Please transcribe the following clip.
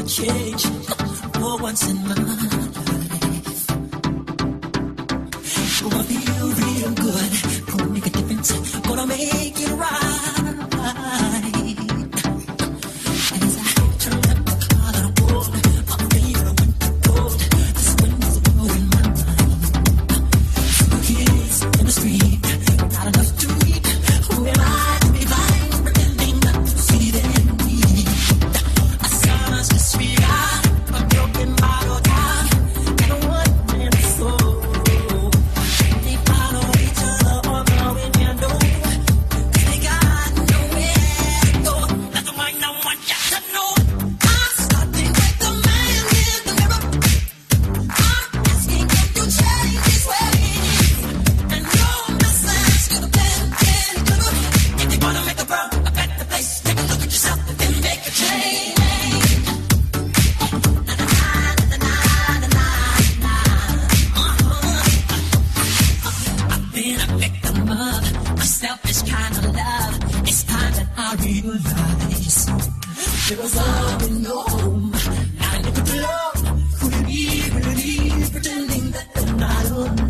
change for once in my life. Gonna feel real good, gonna make a difference, gonna make it right. And as I turn up the collar of gold, my favorite winter coat, this wind is blowing my mind. Two kids in the street, not enough to eat. Who am I to be blind, pretending not to see them need? A son's disregard, a broken bottle down, and a one-man soul. They follow each other on the window, 'cause they got nowhere to go. That's why no one got to know. I'm starting with the man in the mirror. I'm asking him to change his ways. And your message is a pen and clever. If you wanna make the world a better place, take a look at yourself and make a change. I've been a victim of a selfish kind of love. It's time that I realize there was love in no home. Now look at the love. Could it be really pretending that they're not alone?